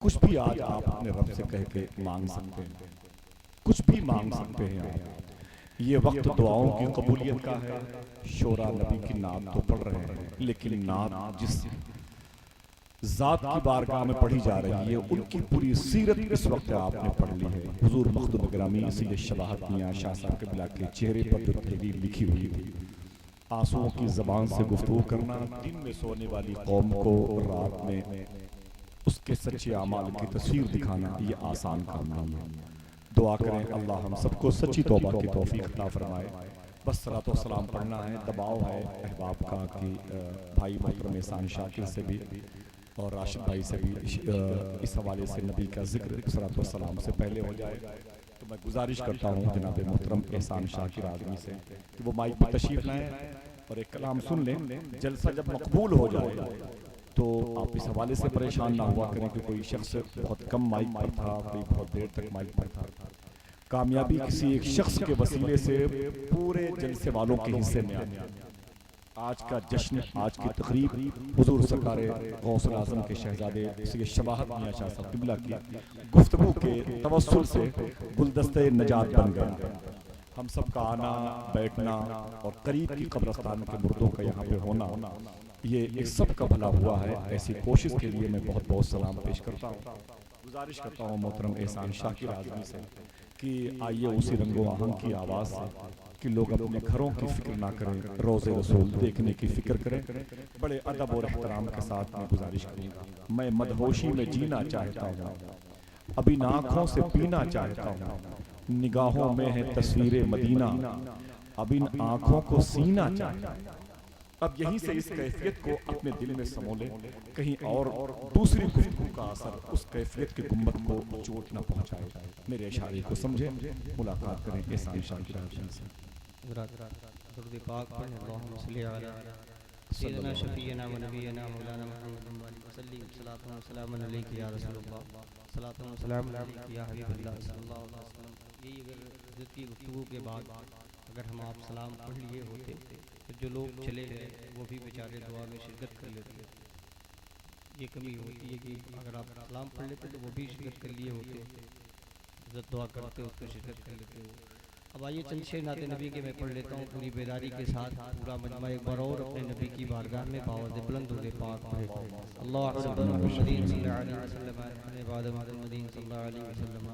کچھ بھی آج آپ اپنے رب سے کہہ کے مانگ سکتے ہیں، کچھ بھی مانگ سکتے ہیں آپ۔ یہ وقت دعاؤں کی قبولیت کا ہے۔ شعراء نبی کی نعت تو پڑھ رہے ہیں، لیکن نعت جس ذات کی بارگاہ میں پڑھی جا رہی ہے ان کی پوری سیرت اس وقت آپ نے پڑھ لی ہے۔ حضور مخدوم گرامی اسی لیے شباہت میاں شاہ صاحب قبلہ کے چہرے پر جو تحریر لکھی ہوئی تھی، آنسوؤں کی زبان سے گفتگو کرنا، دن میں سونے والی قوم کو رات میں اس کے سچے اعمال کی تصویر دکھانا، یہ آسان کام نہیں ہے۔ دعا کریں اللہ ہم سب کو سچی توبہ کی توفیق عطا فرمائے۔ بس صلاۃ و سلام پڑھنا ہے، دباؤ ہے احباب کا کہ بھائی محترم احسان شاکر سے بھی اور راشد بھائی سے بھی اس حوالے سے نبی کا ذکر صلاۃ و سلام سے پہلے ہو جائے۔ تو میں گزارش کرتا ہوں جناب محترم احسان شاکر آدمی سے کہ وہ مائک پہ تشریف لائیں اور ایک کلام سن لیں۔ جلسہ جب مقبول ہو جائے تو آپ اس حوالے سے پریشان نہ ہوا کریں کہ کوئی شخص بہت کم مائک پر تھا، کوئی بہت دیر تک مائک پر تھا۔ کامیابی کسی ایک شخص کے وسیلے سے پورے جلسے والوں کے حصے میں آتی ہے۔ آج کا جشن، آج کی تقریب حضور سرکار غوث الاعظم کے شہزادے سید شباہت میاں شاہ صاحب قبلہ کی گفتگو کے توسل سے گلدستہ نجات بن گیا۔ ہم سب کا آنا، بیٹھنا اور قریب کی قبرستان کے مردوں کا یہاں پہ ہونا، یہ ایک سب کا بھلا ہوا ہے۔ ایسی کوشش کے لیے میں بہت بہت سلام پیش کرتا ہوں۔ گزارش کرتا ہوں محترم احسان شاکر آدمی سے کہ آئیے اسی رنگ و آہنگ کی آواز سے کہ لوگ اپنے گھروں کی فکر نہ کریں، روضے رسول دیکھنے کی فکر کریں۔ بڑے ادب اور احترام کے ساتھ میں گزارش کروں گا۔ میں مدہوشی میں جینا چاہتا ہوں، اب ان آنکھوں سے پینا چاہتا ہوں، نگاہوں میں ہے تصویر مدینہ، اب ان آنکھوں کو سینا چاہتا ہوں۔ اب یہیں سے اس کیفیت کو اپنے دل میں سمو لیں، کہیں اور دوسری گفتگو کا اثر اس کیفیت کے گنبد کو چوٹ نہ پہنچائے۔ میرے اشارے کو سمجھیں، ملاقات کریں احسان شاکر آدمی سے۔ درود پاک پڑھیں، اللہم صلی علی سیدنا شفیعنا و نبینا مولانا محمد وسلم، صلاۃ و سلام علیک یا رسول اللہ، صلاۃ و سلام علیک یا حبیب اللہ صلی اللہ علیہ وسلم۔ یہ اگر عزت کی گفتگو کے بعد اگر ہم آپ سلام پڑھ لیے ہوتے تو جو لوگ چلے گئے وہ بھی بیچارے دعا میں شرکت کر لیتے۔ یہ کمی ہوتی ہے کہ اگر آپ سلام پڑھ لیتے تو وہ بھی شرکت کر لیے ہوتے، عزت دعا کرتے اس کو شرکت کر لیتے ہو۔ اب آئیے چند شعر نعت نبی کے میں پڑھ لیتا ہوں پوری بیداری کے ساتھ، پورا مجمع ایک بار اور اپنے نبی کی بارگاہ میں باوض بلند درود پاک پڑھے۔ اللہ رب محمدین صلی اللہ علیہ وسلم عباد محمدین صلی اللہ علیہ وسلم،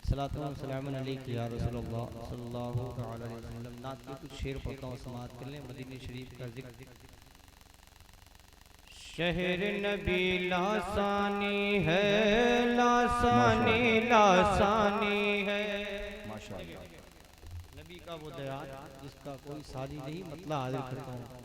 صلاۃ و سلام علیک یا رسول اللہ صلی اللہ علیہ وسلم۔ نعت کے کچھ شعر پڑھتا ہوں، سماعت کر لیں، مدینہ شریف کا ذکر۔ شہر نبی لاسانی ہے، لاسانی لاسانی ہے، نبی کا وہ دیار جس کا کوئی ساری نہیں، مطلع حاضر کرتا ہوں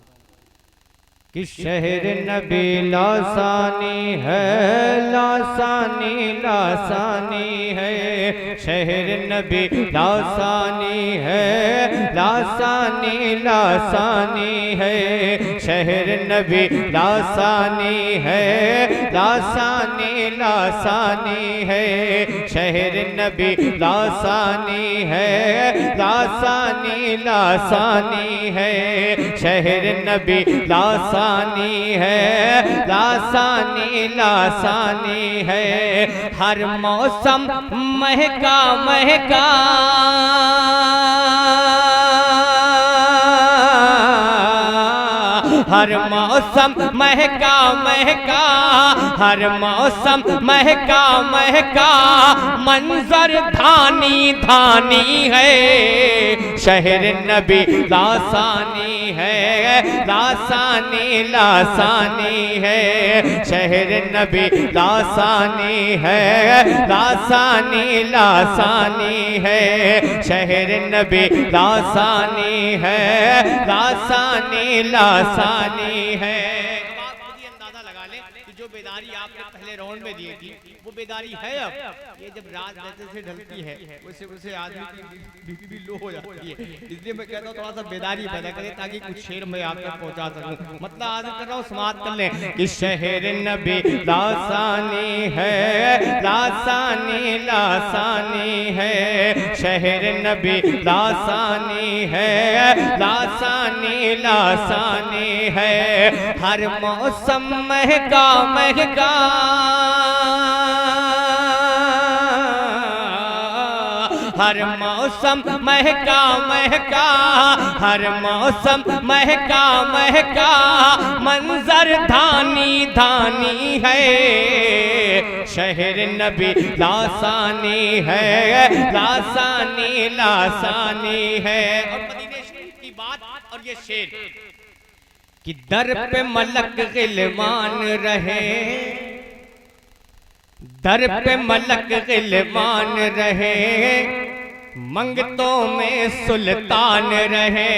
کہ شہر نبی لاسانی ہے، لاسانی لاسانی ہے، شہر نبی لاسانی ہے، لاسانی لاسانی ہے، شہر نبی لاسانی ہے، لاسانی لاسانی ہے، شہر نبی لاسانی ہے، لاسانی لاسانی ہے، شہر نبی لاسانی ہے، لاسانی لاسانی ہے، ہر موسم مہکا مہکا ہر موسم مہکا مہکا، ہر موسم مہکا مہکا، منظر دھانی دھانی ہے، شہر نبی لاسانی ہے، لاسانی لاسانی ہے، شہر نبی لاسانی ہے، لاسانی لاسانی ہے، شہر نبی لاسانی ہے، لاسانی لاسانی ہے۔ اب آپ خود ہی اندازہ لگا لیں کہ جو بیداری آپ نے پہلے راؤنڈ میں دی تھی وہ بیداری ہے۔ اب یہ جب رات جیسے سے ڈھلتی ہے ویسے ویسے آدمی کی بی پی بھی لو ہو جاتی ہے، اس لیے میں کہتا ہوں تھوڑا سا بیداری پیدا کریں تاکہ کچھ شعر میں آپ تک پہنچا سکوں۔ مطلب حاضر کر رہا ہوں، سماعت کر لیں کہ شہر نبی لاسانی ہے، لاسانی لاسانی ہے، شہر نبی لاسانی ہے، لاسانی لاسانی ہے، ہر موسم مہکا مہکا ہر موسم مہکا مہکا ہر موسم مہکا مہکا منظر دھانی دھانی ہے شہر نبی لاسانی ہے لاسانی لاسانی ہے اور مدینہ شریف کی بات اور یہ شعر کہ در پہ ملک غلمان رہے در پہ ملک غلمان رہے منگتوں میں سلطان رہے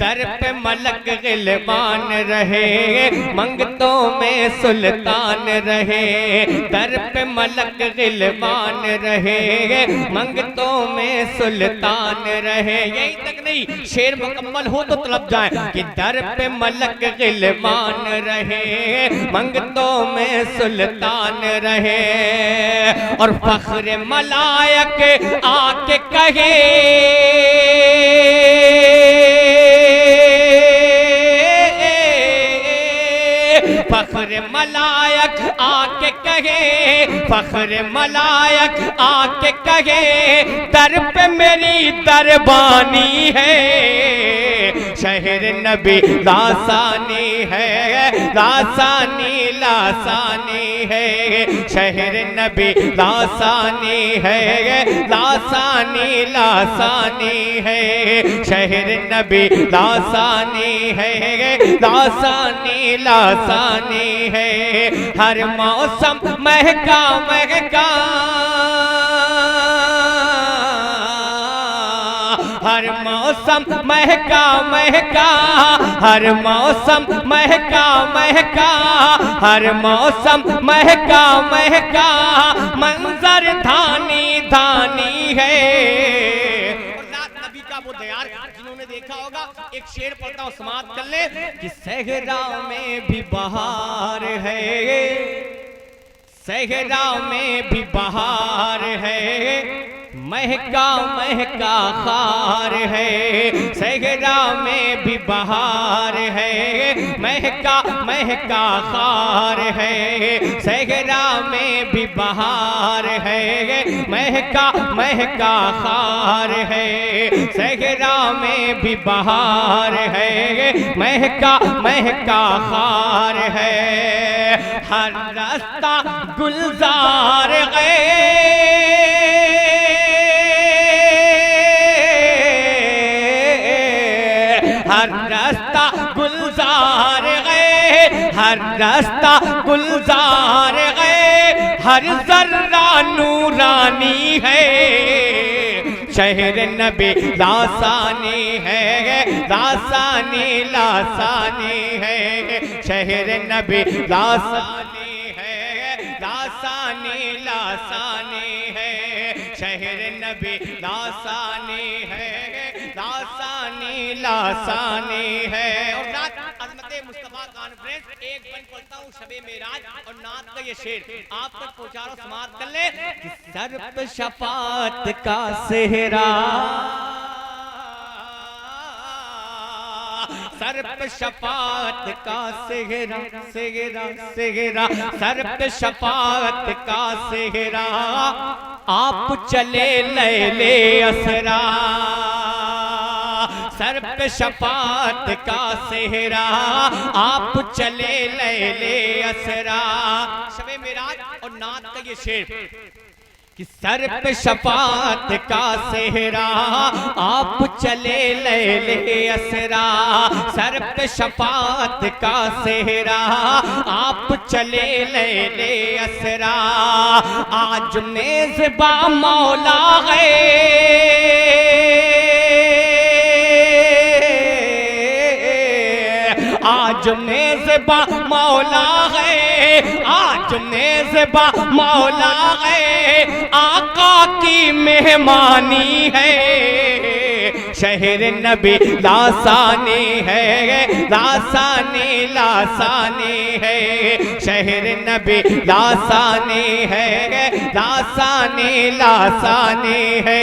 در پہ ملک غلمان رہے منگتوں میں سلطان رہے در پہ ملک غلمان رہے منگتوں میں سلطان رہے یہی تک نہیں شعر مکمل ہو تو طلب جائیں کہ در پہ ملک غلمان رہے منگتوں میں سلطان رہے اور فخر ملائک آ کے کہے فخر ملائک آ کے کہے فخر ملائک آ کے کہے در پہ میری دربانی ہے شہر نبی لاسانی ہے لاسانی لاسانی ہے شہر نبی لاسانی ہے لاسانی لاسانی ہے شہر نبی لاسانی ہے لاسانی لاسانی ہے ہر موسم مہکا مہکا ہر موسم مہکا مہکا ہر موسم مہکا مہکا ہر موسم مہکا مہکا منظر دھانی دھانی ہے وہ دیار جنہوں نے دیکھا ہوگا ایک شعر پڑھتا ہوں سماعت کر لے کہ صحرا میں بھی بہار ہے صحرا میں بھی بہار ہے مہکا مہکا خار ہے صحرا میں بھی بہار ہے مہکا مہکا خار ہے صحرا میں بھی بہار ہے مہکا مہکا خار ہے صحرا میں بھی بہار ہے مہکا مہکا خار ہے ہر راستہ گلزار ہر راستہ گلزار گئے ہر راستہ گلزار گئے ہر ذرہ نورانی ہے شہر نبی لاسانی ہے لاسانی لاسانی ہے شہر نبی لاسانی ہے لاسانی لاسانی ہے شہر نبی لاسانی ہے لاسانی لاسانی ہے اور رات عظمت مصطفیٰ کانفرنس ایک بن پڑھتا ہوں شب معراج اور نعت کا یہ شعر آپ تک پہنچا رہا ہوں سماعت کر لے کہ سر پہ شفاعت کا صحرا سر پہ شفاعت کا صحرا صحرا صحرا سر پہ شفاعت کا صحرا آپ چلے لیلِ اسرا سر پہ شفاعت کا صحرا آپ چلے لیلِ اسرا شب معراج اور نعت کا یہ شعر کہ سر پہ شفاعت کا صحرا آپ چلے لیلِ اسرا سر پہ شفاعت کا صحرا آپ چلے لیلِ اسرا آج میزبا مولا ہے آج میزبا مولا ہے آج میزبا مولا ہے آقا کی مہمانی ہے شہر نبی لاسانی ہے لاسانی لاسانی ہے شہر نبی لاسانی ہے لاسانی لاسانی ہے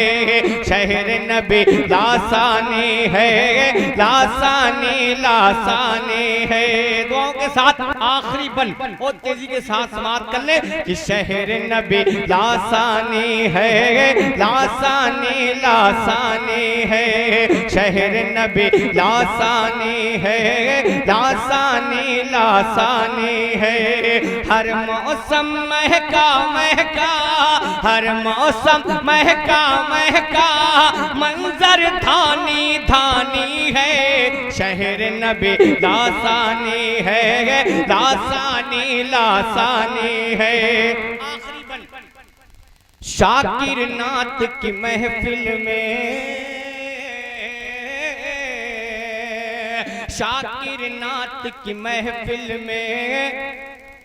شہر نبی لاسانی ہے لاسانی لاسانی ہے دعاؤں کے ساتھ آخری بن اور تیزی کے ساتھ سماعت کر لیں کہ شہر نبی لاسانی ہے لاسانی لاسانی ہے شہر نبی لاسانی ہے لاسانی لاسانی ہے ہر موسم مہکا مہکا ہر موسم مہکا مہکا منظر دھانی دھانی ہے شہر نبی لاسانی ہے لاسانی لاسانی ہے آخری بن شاکر نعت کی محفل میں شاکر نعت کی محفل میں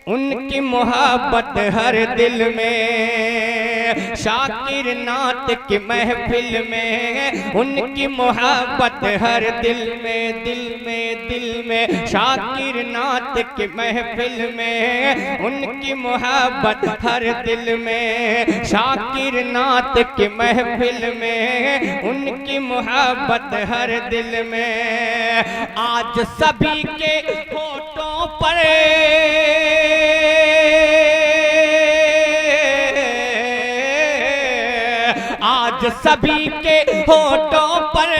ان کی محبت ہر دل میں شاکر نعت کی محفل میں ان کی محبت ہر دل میں دل میں دل میں شاکر نعت کی محفل میں ان کی محبت ہر دل میں شاکر نعت کی محفل میں ان کی محبت ہر دل میں آج سبھی کے ہونٹوں پر آج سبھی کے ہونٹوں پر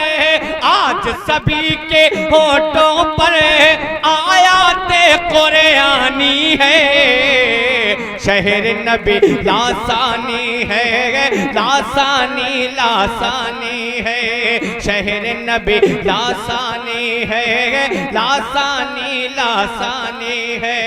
آج سبھی کے ہونٹوں پر آیات قرآنی ہے شہر نبی لاسانی ہے لاسانی لاسانی ہے شہر نبی لاسانی ہے لاسانی لاسانی ہے